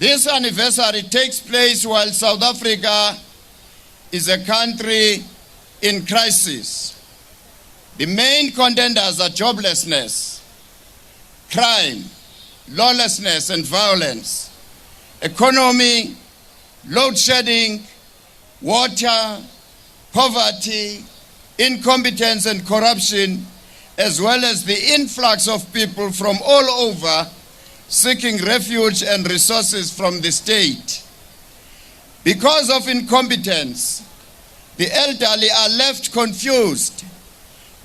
This anniversary takes place while South Africa is a country in crisis. The main contenders are joblessness, crime, lawlessness and violence, economy, load shedding, water, poverty, incompetence and corruption, as well as the influx of people from all over seeking refuge and resources from the state. Because of incompetence, the elderly are left confused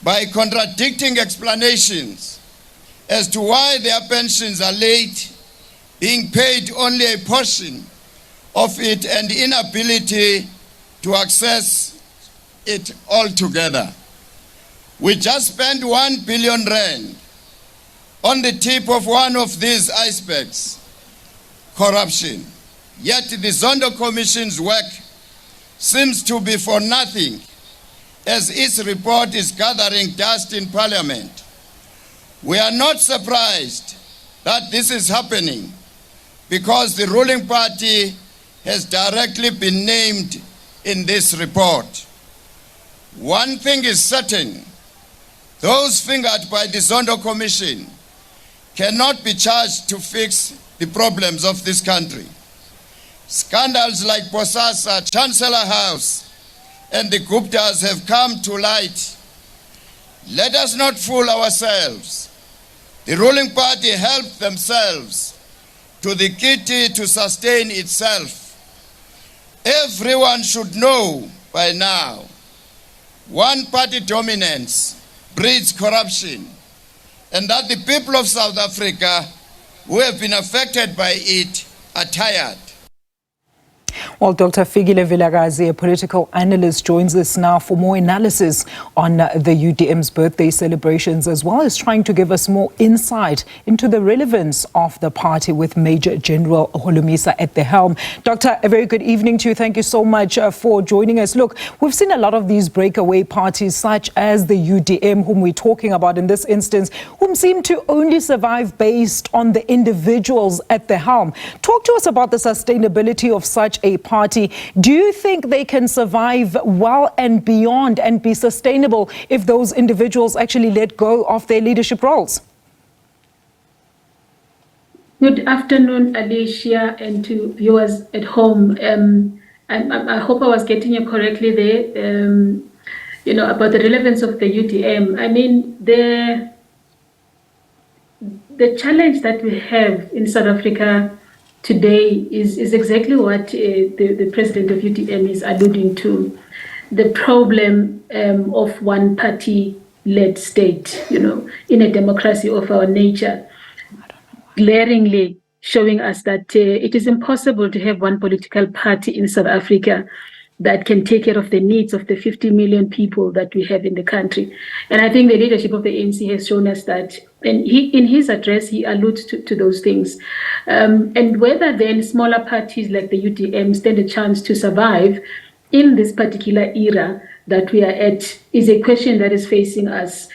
by contradicting explanations as to why their pensions are late, being paid only a portion of it, and inability to access it altogether. We just spent 1 billion rand on the tip of one of these icebergs, corruption. Yet the Zondo Commission's work seems to be for nothing, as its report is gathering dust in Parliament. We are not surprised that this is happening because the ruling party has directly been named in this report. One thing is certain: those fingered by the Zondo Commission cannot be charged to fix the problems of this country. Scandals like Bosasa, Chancellor House, and the Guptas have come to light. Let us not fool ourselves. The ruling party helped themselves to the kitty to sustain itself. Everyone should know by now, one-party dominance breeds corruption, and that the people of South Africa who have been affected by it are tired. Well, Dr. Fikile Vilakazi, a political analyst, joins us now for more analysis on the UDM's birthday celebrations, as well as trying to give us more insight into the relevance of the party with Major General Holomisa at the helm. Doctor, a very good evening to you. Thank you so much for joining us. Look, we've seen a lot of these breakaway parties, such as the UDM, whom we're talking about in this instance, whom seem to only survive based on the individuals at the helm. Talk to us about the sustainability of such a party. Do you think they can survive well and beyond and be sustainable if those individuals actually let go of their leadership roles? Good afternoon, Alicia, and to viewers at home. I hope I was getting you correctly there, about the relevance of the UDM. I mean, the challenge that we have in South Africa today is exactly what the president of UDM is alluding to, the problem of one-party-led state, in a democracy of our nature, glaringly showing us that it is impossible to have one political party in South Africa that can take care of the needs of the 50 million people that we have in the country. And I think the leadership of the ANC has shown us that. And in his address, he alludes to those things. And whether then smaller parties like the UDM stand a chance to survive in this particular era that we are at is a question that is facing us.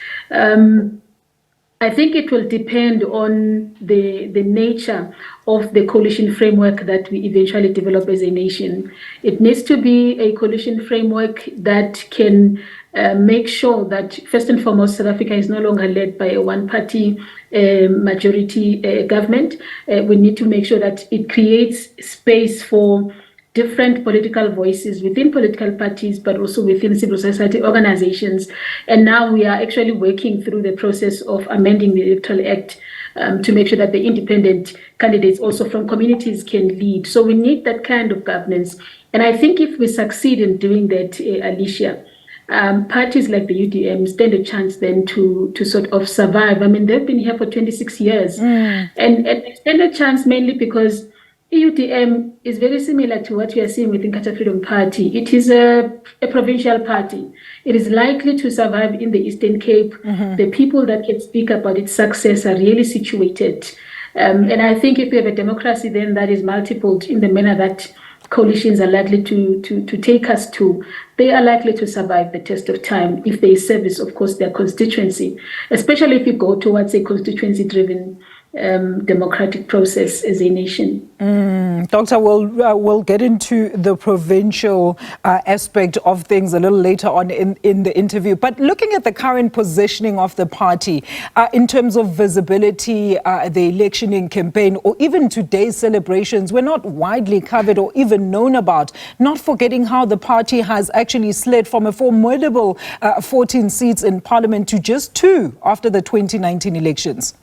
I think it will depend on the nature of the coalition framework that we eventually develop as a nation. It needs to be a coalition framework that can make sure that, first and foremost, South Africa is no longer led by a one-party majority government. We need to make sure that it creates space for different political voices within political parties, but also within civil society organizations. And now we are actually working through the process of amending the Electoral Act to make sure that the independent candidates also from communities can lead. So we need that kind of governance. And I think if we succeed in doing that, Alicia, parties like the UDM stand a chance then to sort of survive. I mean, they've been here for 26 years. And they stand a chance mainly because UDM is very similar to what we are seeing within Kata Freedom Party. It is a provincial party. It is likely to survive in the Eastern Cape. The people that can speak about its success are really situated. And I think if we have a democracy then that is multiple in the manner that coalitions are likely to take us to, they are likely to survive the test of time if they service, of course, their constituency, especially if you go towards a constituency-driven democratic process as a nation. Doctor, we'll get into the provincial aspect of things a little later on in the interview. But looking at the current positioning of the party in terms of visibility, the electioning campaign, or even today's celebrations, were not widely covered or even known about. Not forgetting how the party has actually slid from a formidable 14 seats in parliament to just 2 after the 2019 elections.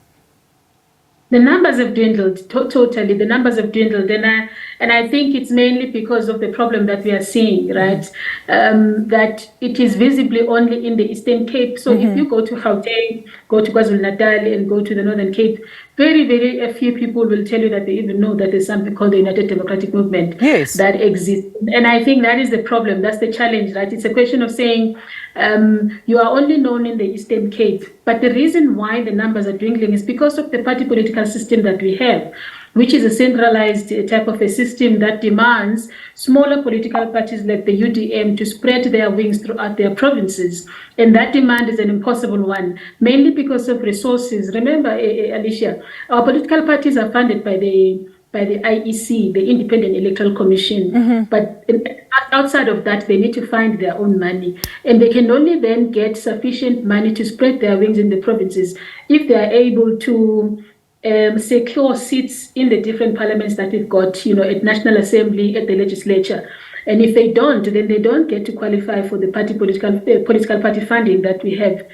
The numbers have dwindled, totally. The numbers have dwindled. And I think it's mainly because of the problem that we are seeing, right? That it is visibly only in the Eastern Cape. So if you go to Gauteng, go to KwaZulu-Natal, and go to the Northern Cape, very, very few people will tell you that they even know that there's something called the United Democratic Movement that exists. And I think that is the problem. That's the challenge, right? It's a question of saying you are only known in the Eastern Cape. But the reason why the numbers are dwindling is because of the party political system that we have, which is a centralized type of a system that demands smaller political parties like the UDM to spread their wings throughout their provinces. And that demand is an impossible one, mainly because of resources. Remember, Alicia, our political parties are funded by the IEC, the Independent Electoral Commission. But outside of that, they need to find their own money. And they can only then get sufficient money to spread their wings in the provinces if they are able to secure seats in the different parliaments that we've got, at National Assembly, at the legislature. And if they don't, then they don't get to qualify for the political party funding that we have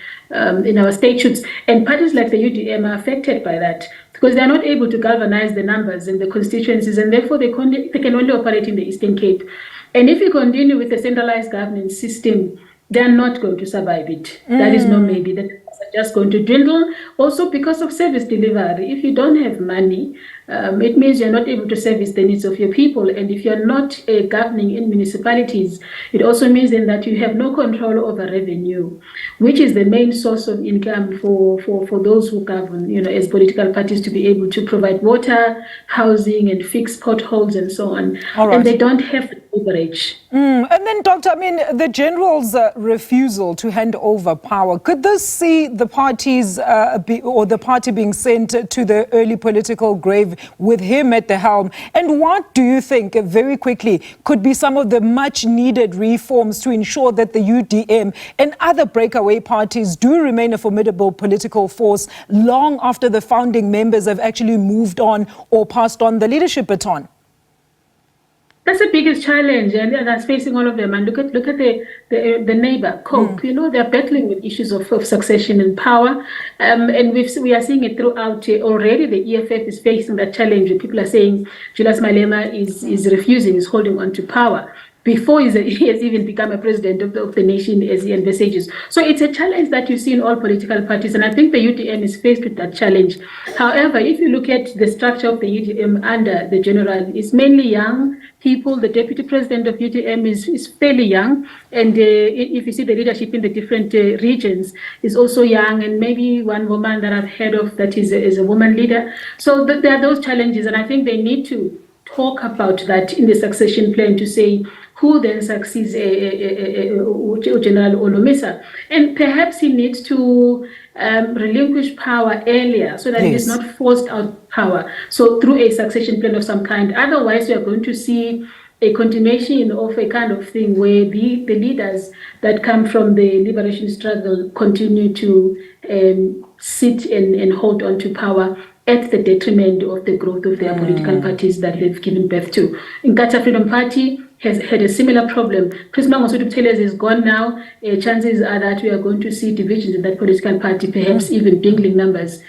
in our statutes. And parties like the UDM are affected by that because they are not able to galvanize the numbers in the constituencies, and therefore they can only operate in the Eastern Cape. And if you continue with the centralized governance system, they're not going to survive it. That is no maybe. That are just going to dwindle. Also because of service delivery. If you don't have money, it means you're not able to service the needs of your people. And if you're not governing in municipalities, it also means then that you have no control over revenue, which is the main source of income for those who govern, as political parties, to be able to provide water, housing, and fix potholes and so on. And they don't have the leverage. And then, Doctor, the general's refusal to hand over power, could this see the parties the party being sent to the early political grave with him at the helm? And what do you think, very quickly, could be some of the much needed reforms to ensure that the UDM and other breakaway parties do remain a formidable political force long after the founding members have actually moved on or passed on the leadership baton? That's the biggest challenge, and that's facing all of them. And look at the neighbor, COPE. They're battling with issues of succession and power, and we are seeing it throughout. Already, the EFF is facing that challenge. People are saying Julius Malema is refusing, is holding on to power before he has even become a president of the nation, as he envisages. So it's a challenge that you see in all political parties, and I think the UDM is faced with that challenge. However, if you look at the structure of the UDM under the general, it's mainly young people. The deputy president of UDM is fairly young, and if you see the leadership in the different regions is also young, and maybe one woman that I've heard of that is a woman leader. So there are those challenges, and I think they need to talk about that in the succession plan to say who then succeeds General Holomisa. And perhaps he needs to relinquish power earlier so that he is not forced out power. So through a succession plan of some kind. Otherwise, we are going to see a continuation of a kind of thing where the leaders that come from the liberation struggle continue to sit and hold on to power at the detriment of the growth of their political parties that they've given birth to. Inkatha Freedom Party has had a similar problem. Chris Mangosuthu Buthelezi is gone now. Chances are that we are going to see divisions in that political party, perhaps even dwindling numbers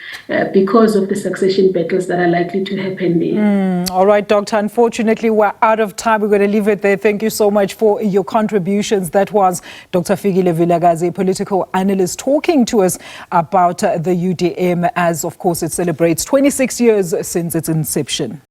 because of the succession battles that are likely to happen there. All right, Doctor. Unfortunately, we're out of time. We're going to leave it there. Thank you so much for your contributions. That was Dr. Fikile Vilakazi, political analyst, talking to us about the UDM as, of course, it celebrates 26 years since its inception.